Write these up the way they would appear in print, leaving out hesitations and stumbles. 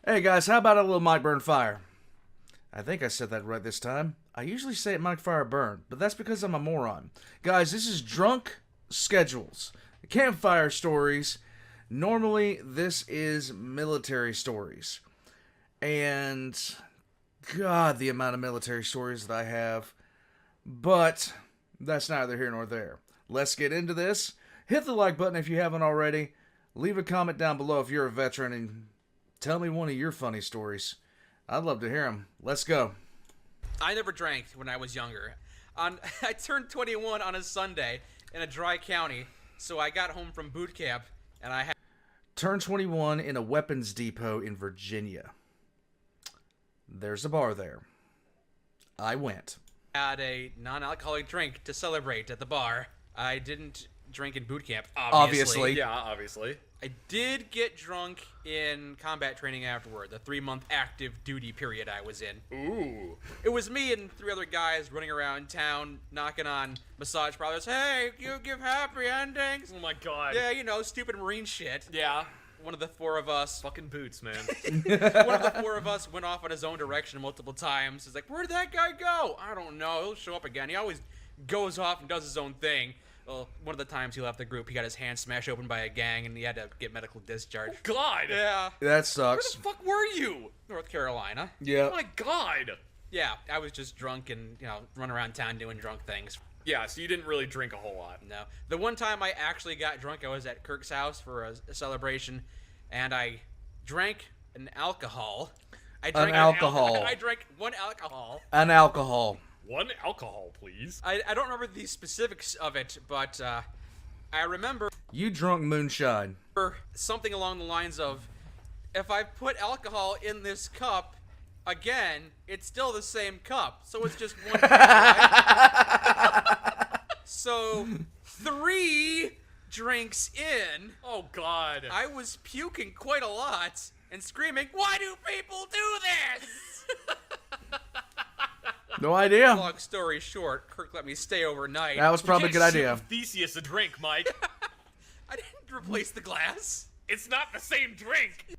Hey guys, how about a little Mikeburn I think I said that right this time. I usually say it Mikefireburn, but that's because I'm a moron. Guys, this is Drunk Schedules. Campfire stories. Normally, this is military stories. And, God, the amount of military stories that I have. But, that's neither here nor there. Let's get into this. Hit the like button if you haven't already. Leave a comment down below if you're a veteran and tell me one of your funny stories. I'd love to hear them. Let's go. I never drank when I was younger. I turned 21 on a Sunday in a dry county, so I got home from boot camp, and I had... Turned 21 in a weapons depot in Virginia. There's a bar there. I went. Had a non-alcoholic drink to celebrate at the bar. I didn't drink in boot camp, obviously. Yeah, obviously. I did get drunk in combat training afterward, the 3-month active duty period I was in. Ooh. It was me and 3 other guys running around town, knocking on massage parlors. Hey, you give happy endings? Oh my god. Yeah, you know, stupid Marine shit. Yeah. One of the 4 of us... Fucking boots, man. One of the 4 of us went off in his own direction multiple times. He's like, where did that guy go? I don't know. He'll show up again. He always goes off and does his own thing. Well, one of the times he left the group, he got his hand smashed open by a gang, and he had to get medical discharge. Oh, God. Yeah. That Where sucks. the fuck were you? North Carolina. Yeah. Oh my god. Yeah, I was just drunk and, you know, run around town doing drunk things. Yeah, so you didn't really drink a whole lot. No. The one time I actually got drunk, I was at Kirk's house for a celebration, and I drank an alcohol. I drank alcohol. I drank 1 alcohol. An alcohol. 1 alcohol, please. I don't remember the specifics of it, but I remember You drunk moonshine. something along the lines of, if I put alcohol in this cup again, it's still the same cup, so it's just 1 cup, right? So 3 drinks in, Oh god. I was puking quite a lot and screaming, why do people do this? No idea. Long story short, Kirk let me stay overnight. That was probably a good idea. Give Theseus a drink, Mike. I didn't replace the glass. It's not the same drink.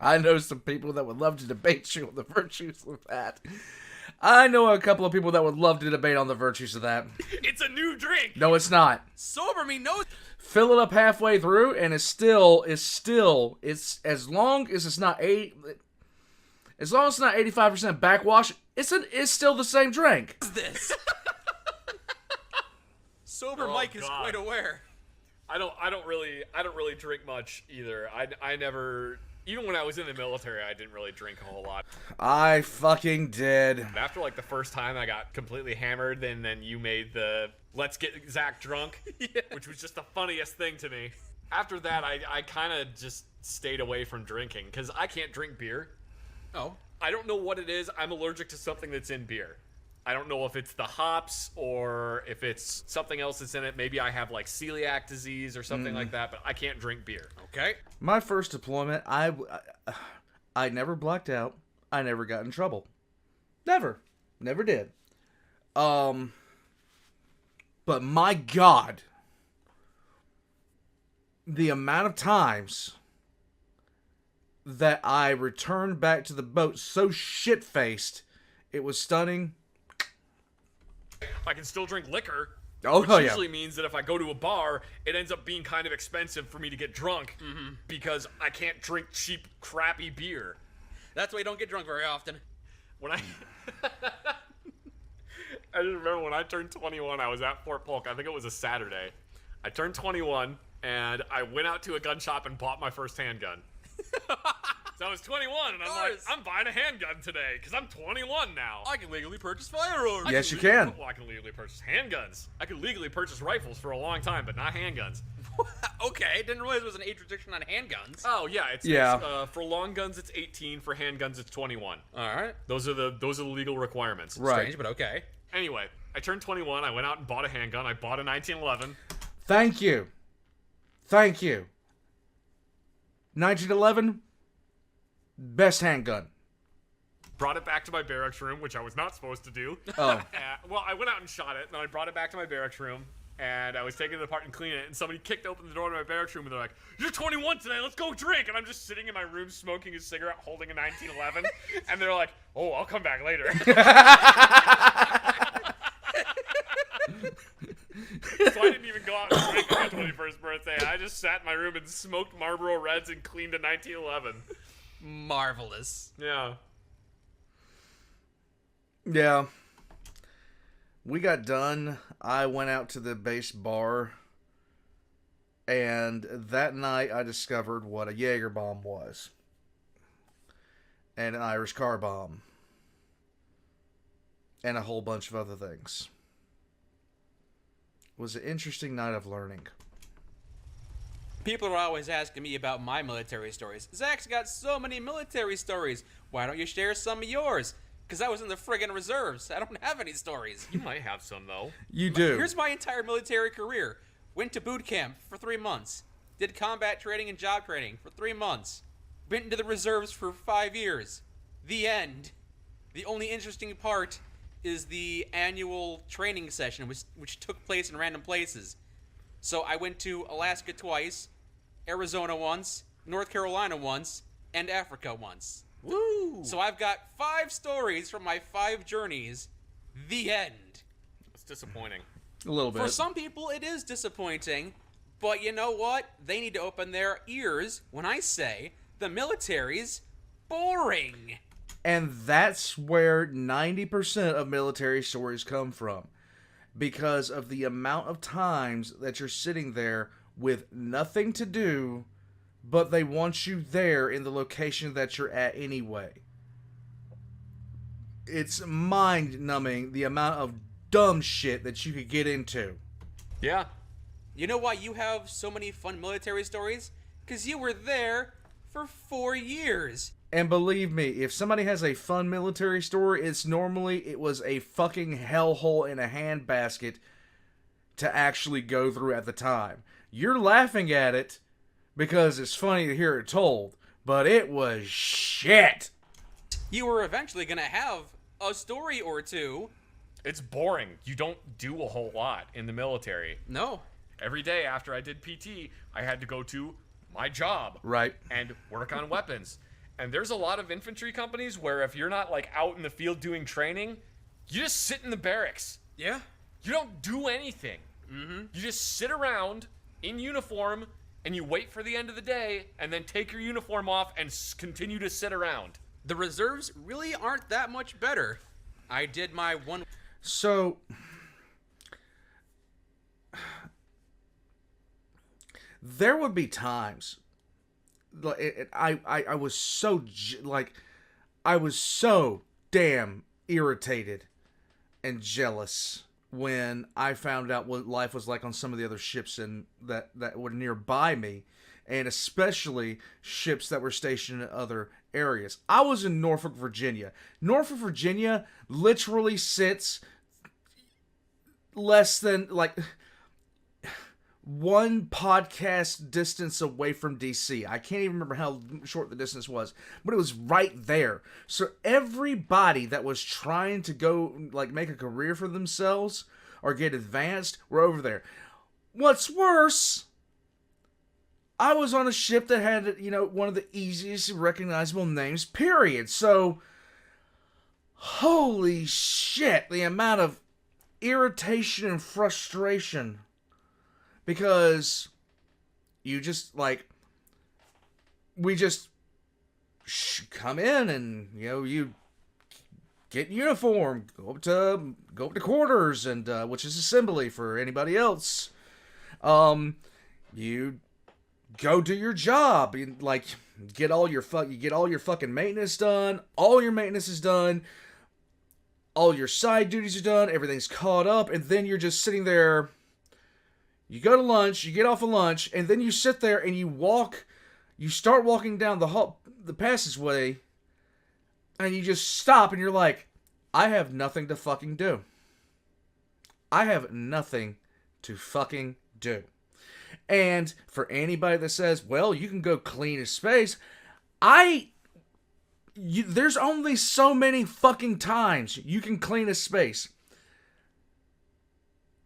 I know some people that would love to debate you on the virtues of that. I know a couple of people that would love to debate on the virtues of that. It's a new drink. No, it's not. Sober me knows. Fill it up halfway through, and it's as long as it's not 85% backwash, it's still the same drink. What is this? Sober Oh, Mike is God. quite aware. I don't really drink much either. I never, even when I was in the military, I didn't really drink a whole lot. I fucking did. But after like the first time I got completely hammered, and then you made the let's get Zach drunk, Yeah. which was just the funniest thing to me. After that, I kind of just stayed away from drinking because I can't drink beer. Oh. I don't know what it is. I'm allergic to something that's in beer. I don't know if it's the hops or if it's something else that's in it. Maybe I have like celiac disease or something like that, but I can't drink beer. Okay. My first deployment, I never blacked out. I never got in trouble. Never did. But my God, the amount of times that I returned back to the boat so shit-faced, it was stunning. I can still drink liquor. Oh, which hell yeah. usually means that if I go to a bar, it ends up being kind of expensive for me to get drunk because I can't drink cheap, crappy beer. That's why you don't get drunk very often. When I just remember when I turned 21, I was at Fort Polk. I think it was a Saturday. I turned 21, and I went out to a gun shop and bought my first handgun. So I was 21, and I'm like, Nice. I'm buying a handgun today, because I'm 21 now. I can legally purchase firearms. Yes, you legally- can. Well, I can legally purchase handguns. I could legally purchase rifles for a long time, but not handguns. Okay, didn't realize there was an age restriction on handguns. Oh, yeah. It's for long guns, it's 18. For handguns, it's 21. All right. Those are the legal requirements. Right. Strange, but okay. Anyway, I turned 21. I went out and bought a handgun. I bought a 1911. Thank you. 1911, best handgun. Brought it back to my barracks room, which I was not supposed to do. Oh. Well, I went out and shot it, and then I brought it back to my barracks room, and I was taking it apart and cleaning it, and somebody kicked open the door to my barracks room, and they're like, "You're 21 today, let's go drink!" And I'm just sitting in my room smoking a cigarette, holding a 1911, and they're like, "Oh, I'll come back later." So I didn't even go out and drink on my 21st birthday. I just sat in my room and smoked Marlboro Reds and cleaned a 1911. Marvelous. Yeah. Yeah. We got done. I went out to the base bar, and that night I discovered what a Jaeger bomb was. And an Irish car bomb. And a whole bunch of other things. It was an interesting night of learning. People are always asking me about my military stories. Zach's got so many military stories. Why don't you share some of yours? Because I was in the friggin' reserves. I don't have any stories. You might have some, though. You do. Here's my entire military career. Went to boot camp for 3 months. Did combat training and job training for 3 months. Went into the reserves for 5 years. The end. The only interesting part is the annual training session, which took place in random places. So I went to Alaska twice, Arizona once, North Carolina once, and Africa once. Woo! So I've got 5 stories from my 5 journeys. The end. It's disappointing. A little bit. For some people, it is disappointing. But you know what? They need to open their ears when I say the military's boring. And that's where 90% of military stories come from. Because of the amount of times that you're sitting there with nothing to do, but they want you there in the location that you're at anyway. It's mind-numbing the amount of dumb shit that you could get into. Yeah. You know why you have so many fun military stories? Because you were there for 4 years. And believe me, if somebody has a fun military story, it was a fucking hellhole in a handbasket to actually go through at the time. You're laughing at it because it's funny to hear it told, but it was shit. You were eventually going to have a story or two. It's boring. You don't do a whole lot in the military. No. Every day after I did PT, I had to go to my job. Right. And work on weapons. And there's a lot of infantry companies where if you're not like out in the field doing training, you just sit in the barracks. Yeah. You don't do anything. Mm-hmm. You just sit around in uniform and you wait for the end of the day and then take your uniform off and continue to sit around. The reserves really aren't that much better. I did my one... So, there would be times... I was so damn irritated and jealous when I found out what life was like on some of the other ships that were nearby me, and especially ships that were stationed in other areas. I was in Norfolk, Virginia. Norfolk, Virginia literally sits less than one podcast distance away from DC. I can't even remember how short the distance was, but it was right there. So everybody that was trying to go make a career for themselves or get advanced were over there. What's worse, I was on a ship that had, one of the easiest recognizable names, period. So, holy shit, the amount of irritation and frustration. Because you just, we just come in and, you get in uniform, go up to quarters, and which is assembly for anybody else. You go do your job, you get all your fucking maintenance done. All your maintenance is done. All your side duties are done. Everything's caught up, and then you're just sitting there. You go to lunch, you get off of lunch, and then you sit there and you start walking down the passageway, and you just stop and you're like, I have nothing to fucking do. I have nothing to fucking do. And for anybody that says, well, you can go clean a space, there's only so many fucking times you can clean a space.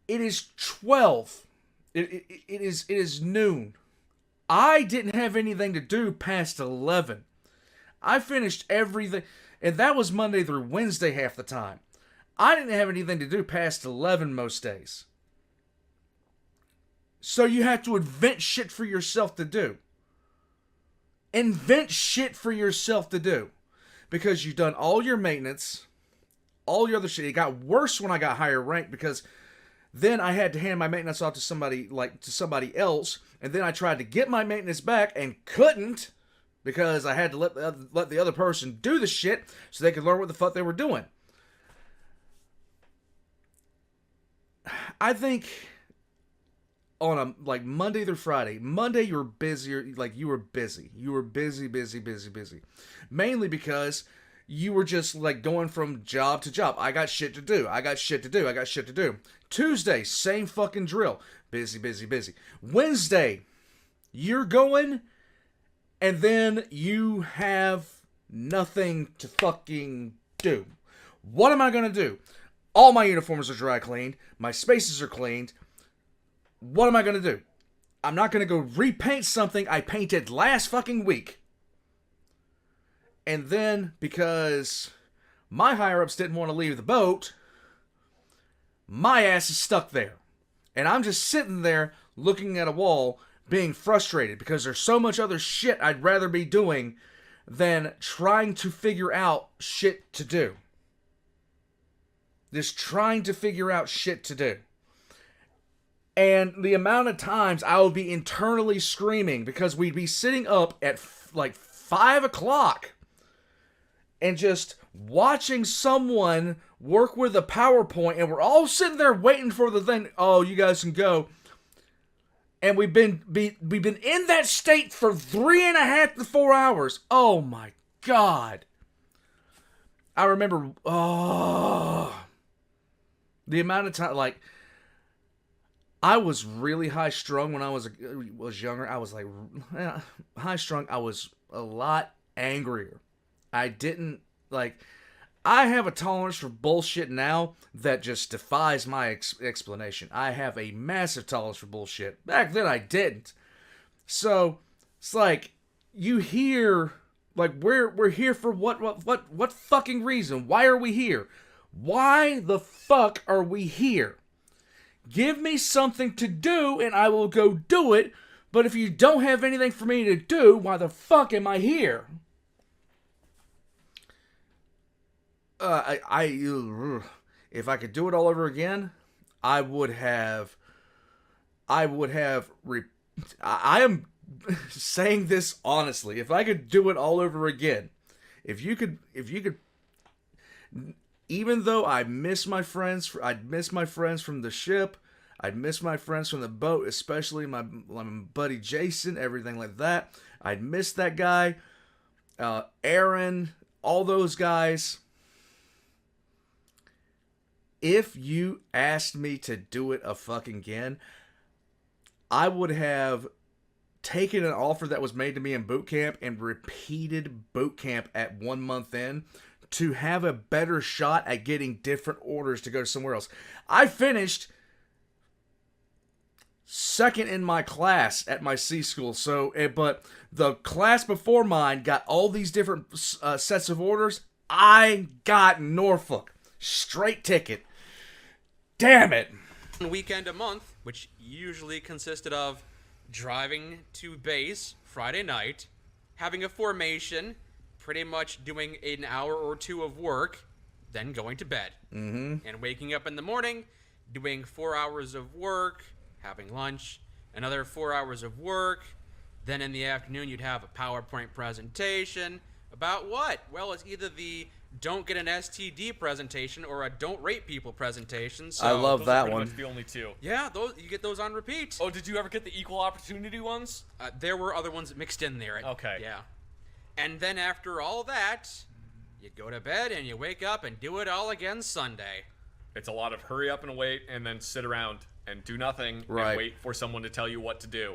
It is 12. It is noon. I didn't have anything to do past 11. I finished everything, and that was Monday through Wednesday half the time. I didn't have anything to do past 11 most days. So you have to invent shit for yourself to do. Invent shit for yourself to do. Because you've done all your maintenance, all your other shit. It got worse when I got higher rank because then I had to hand my maintenance off to somebody else, and then I tried to get my maintenance back and couldn't because I had to let the other person do the shit so they could learn what the fuck they were doing. I think on a Monday through Friday, Monday you were busier, you were busy. You were busy. Mainly because you were just going from job to job. I got shit to do. Tuesday, same fucking drill. Busy. Wednesday, you're going, and then you have nothing to fucking do. What am I gonna do? All my uniforms are dry cleaned. My spaces are cleaned. What am I gonna do? I'm not gonna go repaint something I painted last fucking week. And then, because my higher-ups didn't want to leave the boat, my ass is stuck there. And I'm just sitting there looking at a wall, being frustrated because there's so much other shit I'd rather be doing than trying to figure out shit to do. Just trying to figure out shit to do. And the amount of times I would be internally screaming because we'd be sitting up at 5 o'clock and just watching someone work with a PowerPoint, and we're all sitting there waiting for the thing. Oh, you guys can go. And we've been in that state for 3.5 to 4 hours. Oh my God. I remember, the amount of time, I was really high strung when I was younger. I was high strung. I was a lot angrier. I didn't, I have a tolerance for bullshit now that just defies my explanation. I have a massive tolerance for bullshit. Back then I didn't. So, it's you hear, we're here for what fucking reason? Why are we here? Why the fuck are we here? Give me something to do and I will go do it, but if you don't have anything for me to do, why the fuck am I here? If I could do it all over again, I am saying this honestly. If I could do it all over again, if you could, even though I'd miss my friends from the ship, I'd miss my friends from the boat, especially my buddy Jason, everything like that. I'd miss that guy, Aaron, all those guys. If you asked me to do it a fucking again, I would have taken an offer that was made to me in boot camp and repeated boot camp at 1 month in to have a better shot at getting different orders to go somewhere else. I finished second in my class at my C school, but the class before mine got all these different sets of orders. I got Norfolk. Straight ticket. Damn it. One weekend a month, which usually consisted of driving to base Friday night, having a formation, pretty much doing an hour or two of work, then going to bed. Mm-hmm. And waking up in the morning, doing 4 hours of work, having lunch, another 4 hours of work. Then in the afternoon, you'd have a PowerPoint presentation. About what? Well, it's either the don't get an STD presentation or a don't rape people presentation. So I love those that are pretty one. much the only two. Yeah, you get those on repeat. Oh, did you ever get the equal opportunity ones? There were other ones mixed in there. Okay. Yeah. And then after all that, you'd go to bed and you wake up and do it all again Sunday. It's a lot of hurry up and wait and then sit around and do nothing Right. and wait for someone to tell you what to do.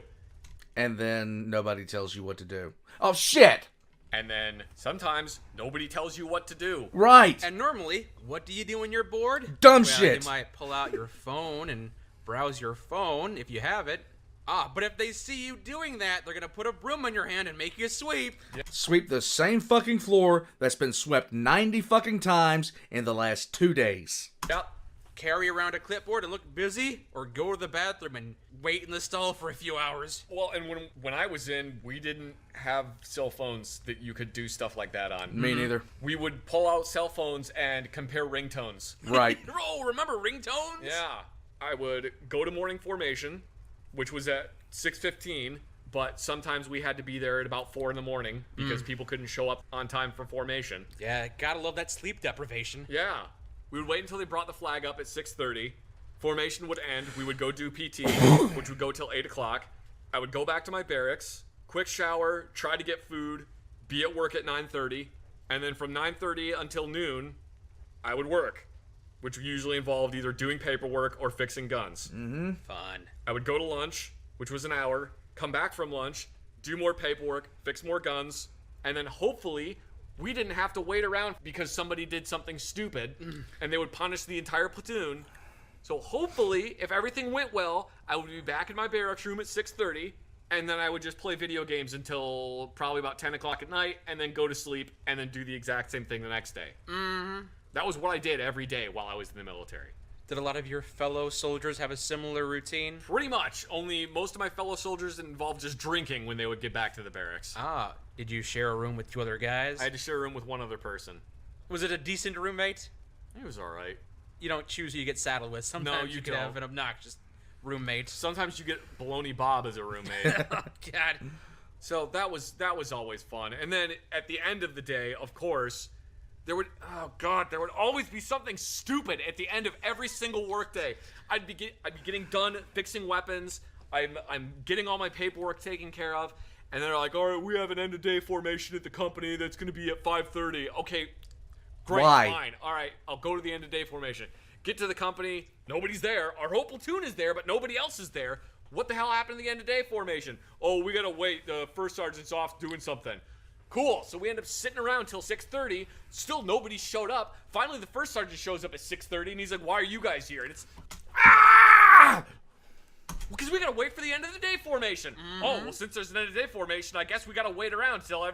And then nobody tells you what to do. Oh, shit! And then sometimes nobody tells you what to do. Right! And normally, what do you do when you're bored? Dumb well, shit. You might pull out your phone and browse your phone if you have it. But if they see you doing that, they're gonna put a broom in your hand and make you sweep. Sweep the same fucking floor that's been swept 90 fucking times in the last 2 days. Yep. Carry around a clipboard and look busy, or go to the bathroom and wait in the stall for a few hours. Well, and when I was in, we didn't have cell phones that you could do stuff like that on. Me neither. We would pull out cell phones and compare ringtones. Right. Oh, remember ringtones? Yeah. I would go to morning formation, which was at 6:15, but sometimes we had to be there at about 4 in the morning because people couldn't show up on time for formation. Yeah, gotta love that sleep deprivation. Yeah. We would wait until they brought the flag up at 6:30. Formation would end. We would go do PT, which would go till 8 o'clock. I would go back to my barracks, quick shower, try to get food, be at work at 9:30, and then from 9:30 until noon, I would work, which usually involved either doing paperwork or fixing guns. Mm-hmm. Fun. I would go to lunch, which was an hour, come back from lunch, do more paperwork, fix more guns, and then hopefully we didn't have to wait around because somebody did something stupid and they would punish the entire platoon. So hopefully, if everything went well, I would be back in my barracks room at 6:30, and then I would just play video games until probably about 10 o'clock at night, and then go to sleep, and then do the exact same thing the next day. Mm-hmm. That was what I did every day while I was in the military. Did a lot of your fellow soldiers have a similar routine? Pretty much. Only most of my fellow soldiers involved just drinking when they would get back to the barracks. Did you share a room with 2 other guys? I had to share a room with one other person. Was it a decent roommate? It was alright. You don't choose who you get saddled with. Sometimes you you could don't. have an obnoxious roommate. Sometimes you get Baloney Bob as a roommate. Oh, God. So that was always fun. And then at the end of the day, of course, there would always be something stupid at the end of every single workday. I'd be getting done fixing weapons. I'm getting all my paperwork taken care of, and they're like, "All right, we have an end of day formation at the company that's going to be at 5:30." Okay, great, Why? fine. All right, I'll go to the end of day formation. Get to the company, nobody's there. Our whole platoon is there, but nobody else is there. What the hell happened to the end of day formation? Oh, we gotta wait. The first sergeant's off doing something. Cool. So we end up sitting around till 6:30. Still nobody showed up. Finally, the first sergeant shows up at 6:30, and he's like, "Why are you guys here?" And it's because we gotta wait for the end of the day formation. Mm-hmm. Oh, well, since there's an end of day formation, I guess we gotta wait around till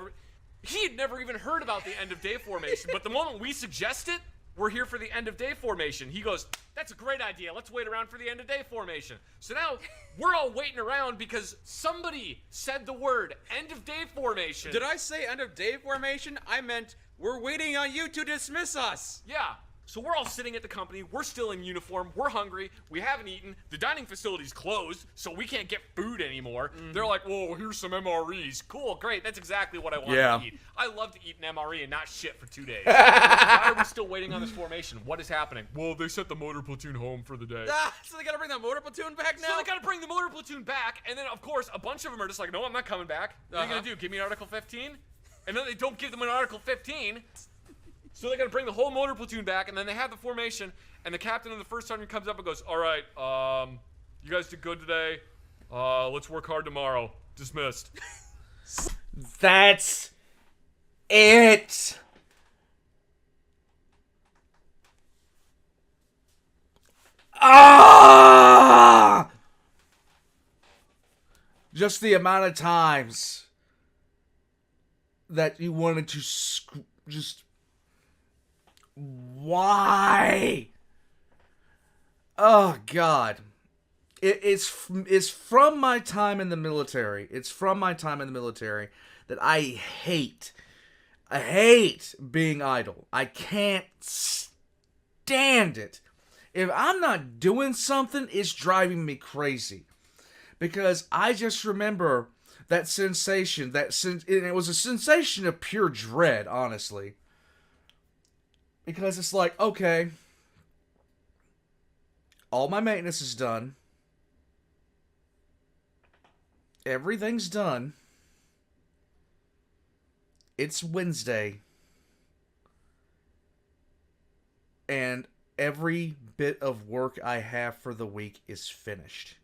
He had never even heard about the end of day formation, but the moment we suggest it, we're here for the end of day formation. He goes, "That's a great idea. Let's wait around for the end of day formation." So now we're all waiting around because somebody said the word end of day formation. Did I say end of day formation? I meant we're waiting on you to dismiss us. Yeah. So we're all sitting at the company. We're still in uniform. We're hungry. We haven't eaten. The dining facility's closed, so we can't get food anymore. Mm-hmm. They're like, "Whoa, here's some MREs." Cool, great. That's exactly what I want to eat. I love to eat an MRE and not shit for 2 days. Why are we still waiting on this formation? What is happening? Well, they sent the motor platoon home for the day. So they gotta bring the motor platoon back now? So they gotta bring the motor platoon back, and then, of course, a bunch of them are just like, "No, I'm not coming back." What are you gonna do? Give me an Article 15? And then they don't give them an Article 15. So they got to bring the whole motor platoon back, and then they have the formation, and the captain of the first sergeant comes up and goes, "All right, you guys did good today. Let's work hard tomorrow. Dismissed." That's it. Ah! Just the amount of times that you wanted to just... Why? Oh, God. It's from my time in the military. It's from my time in the military that I hate being idle. I can't stand it. If I'm not doing something, it's driving me crazy. Because I just remember that sensation, and it was a sensation of pure dread, honestly. Because it's like, okay, all my maintenance is done. Everything's done. It's Wednesday. And every bit of work I have for the week is finished.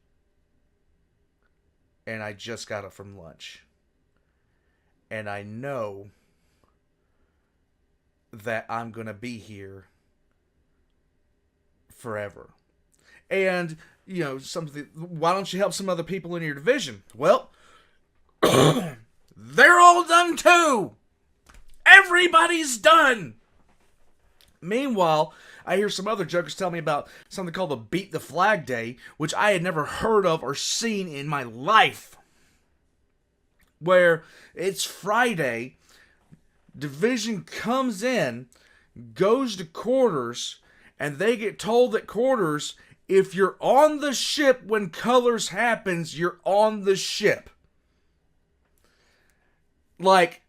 And I just got it from lunch. And I know that I'm gonna be here forever. And something. Why don't you help some other people in your division? Well, they're all done too. Everybody's done. Meanwhile, I hear some other jokers tell me about something called the Beat the Flag Day, which I had never heard of or seen in my life. Where it's Friday, division comes in, goes to quarters, and they get told at quarters, if you're on the ship when colors happens, you're on the ship. Like,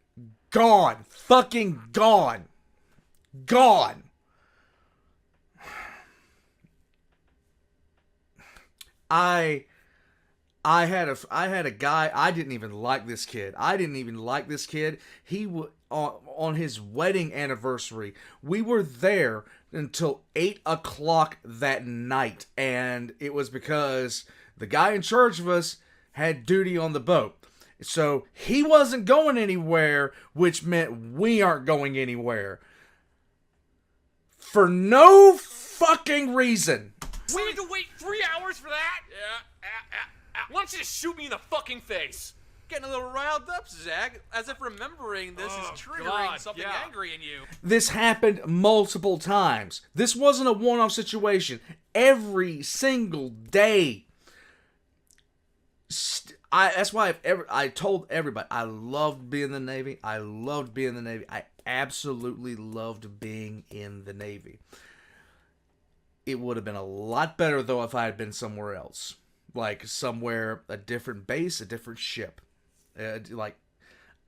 gone. Fucking gone. Gone. I had a guy. I didn't even like this kid. He on his wedding anniversary. We were there until 8 o'clock that night, and it was because the guy in charge of us had duty on the boat. So he wasn't going anywhere, which meant we aren't going anywhere. For no fucking reason. We had to wait 3 hours for that? Yeah. Why don't you just shoot me in the fucking face? Getting a little riled up, Zach, as if remembering this is triggering something angry in you. This happened multiple times. This wasn't a one-off situation. Every single day. That's why I told everybody I loved being in the Navy. I absolutely loved being in the Navy. It would have been a lot better, though, if I had been somewhere else. Like, somewhere, a different base, a different ship.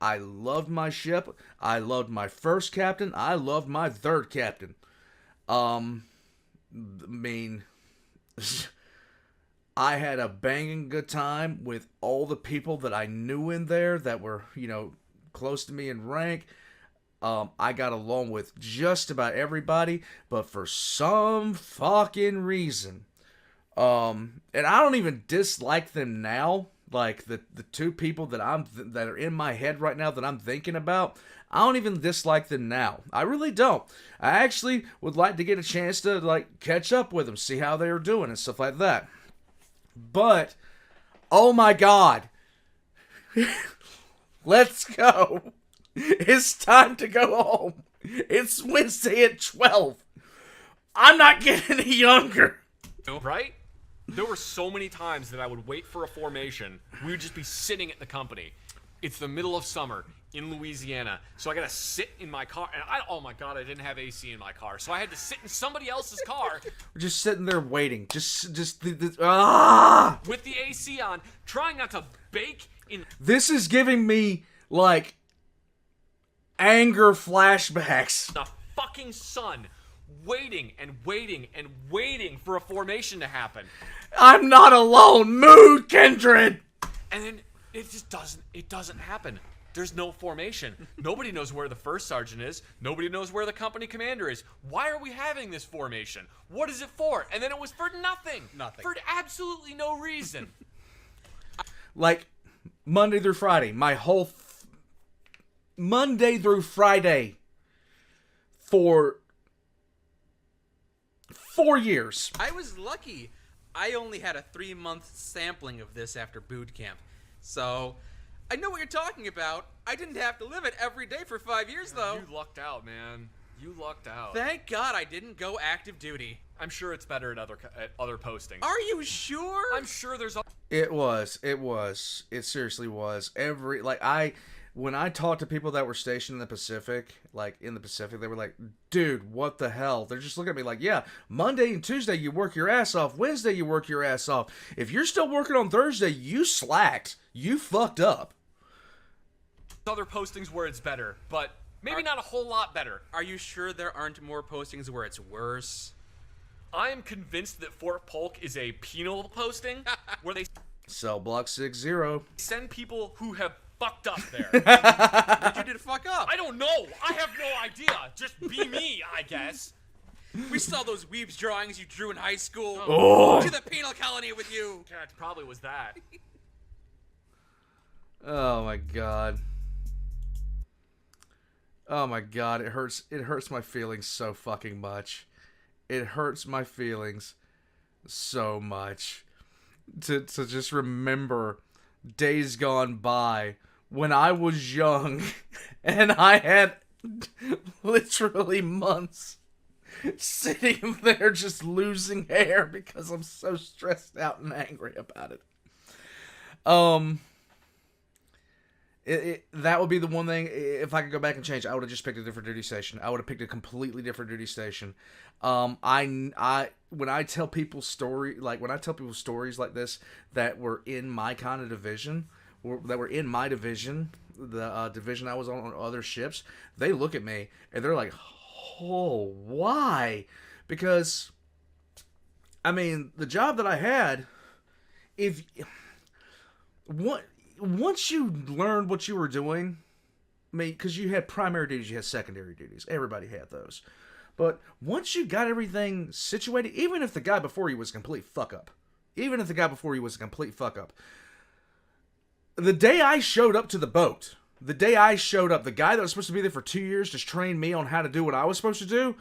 I loved my ship. I loved my first captain. I loved my third captain. I had a banging good time with all the people that I knew in there that were, close to me in rank. I got along with just about everybody, but for some fucking reason, and I don't even dislike them now. Like the two people that are in my head right now that I'm thinking about, I don't even dislike them now. I really don't. I actually would like to get a chance to catch up with them, see how they are doing and stuff like that. But oh my God, let's go. It's time to go home. It's Wednesday at 12. I'm not getting any younger. Right? There were so many times that I would wait for a formation. We would just be sitting at the company. It's the middle of summer in Louisiana, so I gotta sit in my car. And oh my God, I didn't have AC in my car, so I had to sit in somebody else's car. We're just sitting there waiting. With the AC on, trying not to bake in. This is giving me anger flashbacks. The fucking sun, waiting and waiting and waiting for a formation to happen. I'm not alone. Mood, Kindred. And then it just doesn't happen. There's no formation. Nobody knows where the first sergeant is. Nobody knows where the company commander is. Why are we having this formation? What is it for? And then it was for nothing. Nothing. For absolutely no reason. Monday through Friday. Monday through Friday. For 4 years. I was lucky. I only had a 3-month sampling of this after boot camp. So, I know what you're talking about. I didn't have to live it every day for 5 years, though. You lucked out, man. You lucked out. Thank God I didn't go active duty. I'm sure it's better at other postings. Are you sure? I'm sure there's... It was. It seriously was. When I talked to people that were stationed in the Pacific, they were like, dude, what the hell? They're just looking at me like, yeah, Monday and Tuesday you work your ass off. Wednesday you work your ass off. If you're still working on Thursday, you slacked. You fucked up. Other postings where it's better, but maybe not a whole lot better. Are you sure there aren't more postings where it's worse? I am convinced that Fort Polk is a penal posting where they Cell block 60. send people who have fucked up there. What you did fuck up? I don't know. I have no idea. Just be me, I guess. We saw those weebs drawings you drew in high school. Oh. To the penal colony with you. God, it probably was that. Oh my God. Oh my God, it hurts my feelings so fucking much. It hurts my feelings so much. to just remember days gone by when I was young and I had literally months sitting there just losing hair because I'm so stressed out and angry about it. That would be the one thing. If I could go back and change, I would have just picked a different duty station. I would have picked a completely different duty station. When I tell people stories like this that were in my kind of division, or that were in my division, the division I was on other ships, they look at me and they're like, "Oh, why?" Because, I mean, the job that I had, once you learned what you were doing, I mean, because you had primary duties, you had secondary duties. Everybody had those. But once you got everything situated, even if the guy before you was a complete fuck up, the day I showed up to the boat, the guy that was supposed to be there for 2 years to train me on how to do what I was supposed to do,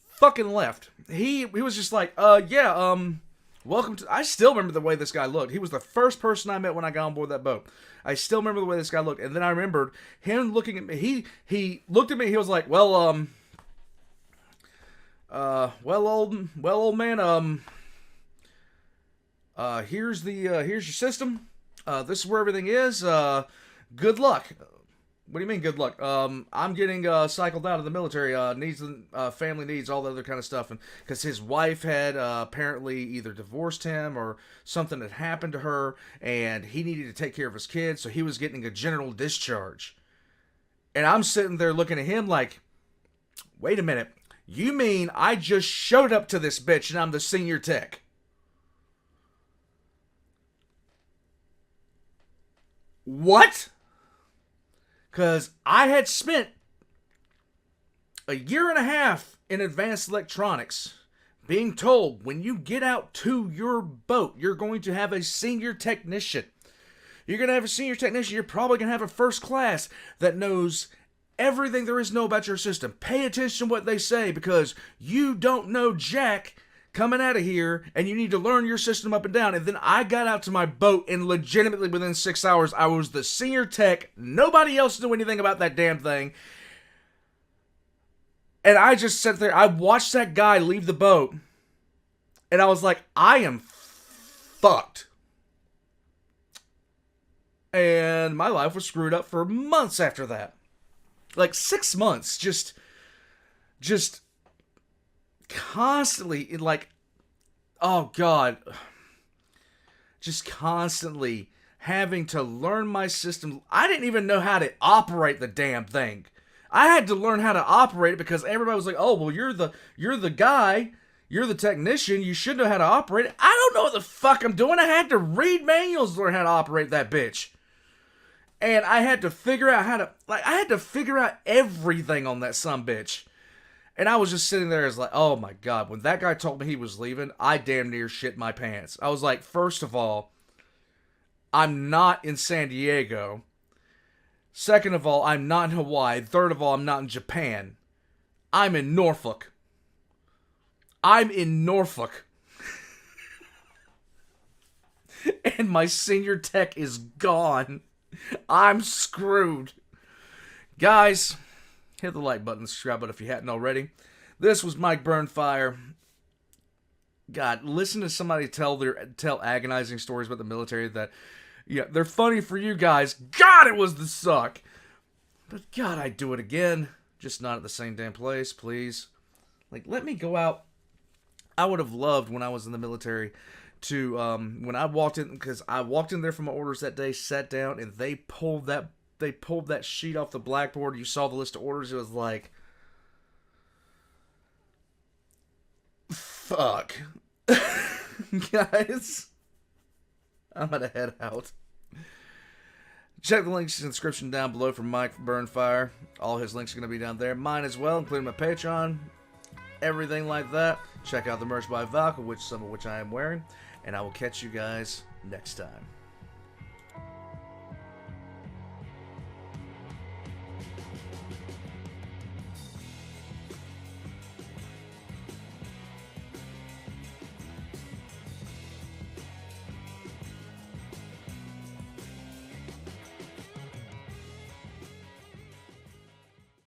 fucking left. He was just like, welcome to... I still remember the way this guy looked. He was the first person I met when I got on board that boat. I still remember the way this guy looked. And then I remembered him looking at me. He looked at me. He was like, well, old man, here's your system. This is where everything is. Good luck. What do you mean, good luck? I'm getting cycled out of the military. Needs family needs, all the other kind of stuff, and because his wife had apparently either divorced him or something had happened to her, and he needed to take care of his kids, so he was getting a general discharge. And I'm sitting there looking at him like, wait a minute, you mean I just showed up to this bitch and I'm the senior tech? What? Because I had spent a year and a half in advanced electronics being told when you get out to your boat, you're going to have a senior technician. You're going to have a senior technician. You're probably going to have a first class that knows everything there is to know about your system. Pay attention to what they say because you don't know jack coming out of here, and you need to learn your system up and down. And then I got out to my boat, and legitimately within 6 hours, I was the senior tech. Nobody else knew anything about that damn thing. And I just sat there. I watched that guy leave the boat, and I was like, I am fucked. And my life was screwed up for months after that. Like 6 months, just constantly, like, oh god, just constantly having to learn my system. I didn't even know how to operate the damn thing. I had to learn how to operate it because everybody was like, oh, well, you're the guy, you're the technician, you should know how to operate it. I don't know what the fuck I'm doing. I had to read manuals to learn how to operate that bitch. And I had to figure out everything on that sumbitch. And I was just sitting there as like, oh my god, when that guy told me he was leaving, I damn near shit my pants. I was like, first of all, I'm not in San Diego. Second of all, I'm not in Hawaii. Third of all, I'm not in Japan. I'm in Norfolk. And my senior tech is gone. I'm screwed. Guys, hit the like button, subscribe button if you hadn't already. This was Mikefireburn. God, listen to somebody tell agonizing stories about the military that, yeah, they're funny for you guys. God, it was the suck. But God, I'd do it again. Just not at the same damn place, please. Like, let me go out. I would have loved when I was in the military to, when I walked in, because I walked in there for my orders that day, sat down, and they pulled that sheet off the blackboard. You saw the list of orders. It was like, fuck. Guys, I'm gonna head out. Check the links in the description down below for Mikefireburn Fire. All his links are going to be down there. Mine as well, including my Patreon. Everything like that. Check out the merch by Valka, some of which I am wearing. And I will catch you guys next time.